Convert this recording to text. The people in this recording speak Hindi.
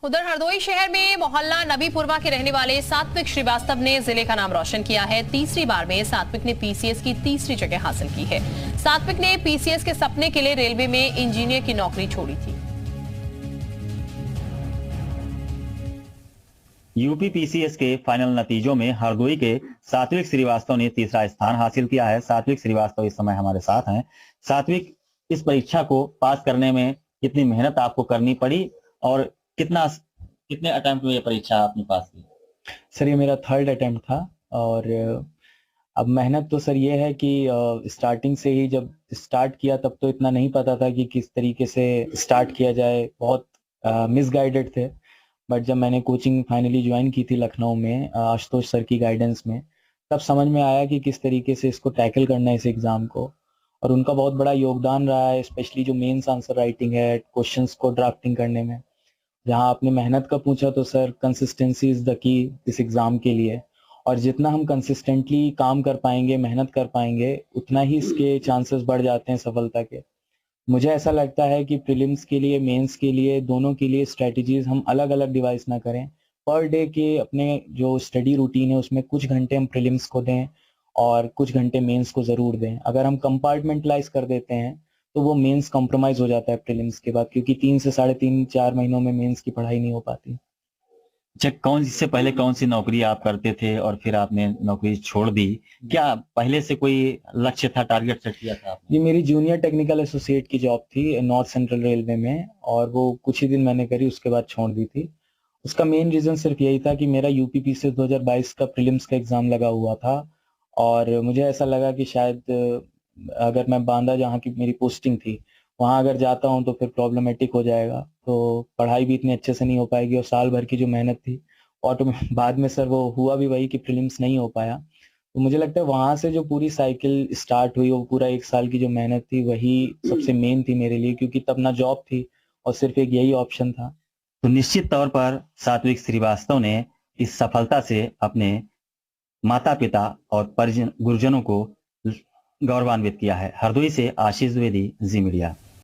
उधर हरदोई शहर में मोहल्ला नबीपुरवा के रहने वाले सात्विक श्रीवास्तव ने जिले का नाम रोशन किया है। तीसरी बार में सात्विक ने पीसीएस की तीसरी जगह हासिल की है। सात्विक ने पीसीएस के सपने के लिए रेलवे में इंजीनियर की नौकरी छोड़ी थी। यूपी पीसीएस के फाइनल नतीजों में हरदोई के सात्विक श्रीवास्तव ने तीसरा स्थान हासिल किया है। सात्विक श्रीवास्तव इस समय हमारे साथ हैं। सात्विक, इस परीक्षा को पास करने में कितनी मेहनत आपको करनी पड़ी और कितने अटेम्प्ट में ये परीक्षा आपने पास की? सर, ये मेरा थर्ड अटेम्प्ट था और अब मेहनत तो सर ये है कि स्टार्टिंग से ही जब स्टार्ट किया तब तो इतना नहीं पता था कि किस तरीके से स्टार्ट किया जाए। बहुत मिसगाइडेड थे। बट जब मैंने कोचिंग फाइनली ज्वाइन की थी लखनऊ में आशुतोष सर की गाइडेंस में, तब समझ में आया कि किस तरीके से इसको टैकल करना है इस एग्ज़ाम को। और उनका बहुत बड़ा योगदान रहा है, स्पेशली जो मेंस आंसर राइटिंग है, क्वेश्चंस को ड्राफ्टिंग करने में। जहाँ आपने मेहनत का पूछा तो sir, consistency is the key इस एग्ज़ाम के लिए। और जितना हम कंसिस्टेंटली काम कर पाएंगे, मेहनत कर पाएंगे, उतना ही इसके चांसेस बढ़ जाते हैं सफलता के। मुझे ऐसा लगता है कि प्रीलिम्स के लिए, मेंस के लिए, दोनों के लिए स्ट्रेटजीज हम अलग अलग डिवाइस ना करें। पर डे के अपने जो स्टडी रूटीन है उसमें कुछ घंटे हम प्रीलिम्स को दें और कुछ घंटे मेंस को ज़रूर दें। अगर हम कंपार्टमेंटलाइज कर देते हैं तो वो मेंस कॉम्प्रोमाइज हो जाता है प्रीलिम्स के बाद, क्योंकि 3 से 3.5-4 महीनों में मेंस की पढ़ाई नहीं हो पाती। इससे पहले कौन सी नौकरी आप करते थे और फिर आपने नौकरी छोड़ दी? क्या पहले से कोई लक्ष्य था, टारगेट सेट किया था आपने? ये मेरी जूनियर टेक्निकल एसोसिएट की जॉब थी नॉर्थ सेंट्रल रेलवे में, और वो कुछ ही दिन मैंने करी, उसके बाद छोड़ दी थी। उसका मेन रीज़न सिर्फ यही था कि मेरा यूपी पीसीएस 2022 का प्रीलिम्स का एग्ज़ाम लगा हुआ था और मुझे ऐसा लगा कि शायद अगर मैं बांदा, जहाँ की मेरी पोस्टिंग थी, वहाँ अगर जाता हूँ तो फिर प्रॉब्लमेटिक हो जाएगा, तो पढ़ाई भी इतनी अच्छे से नहीं हो पाएगी और साल भर की जो मेहनत थी बाद में सर वो हुआ भी वही कि प्रीलिम्स नहीं हो पाया। तो मुझे लगता है वहाँ से जो पूरी साइकिल स्टार्ट हुई, वो पूरा 1 साल की जो मेहनत थी वही सबसे मेन थी मेरे लिए, क्योंकि तब ना जॉब थी और सिर्फ एक यही ऑप्शन था। तो निश्चित तौर पर सात्विक श्रीवास्तव ने इस सफलता से अपने माता पिता और परिजन गुरुजनों को गौरवान्वित किया है। हरदोई से आशीष द्विवेदी, जी मीडिया।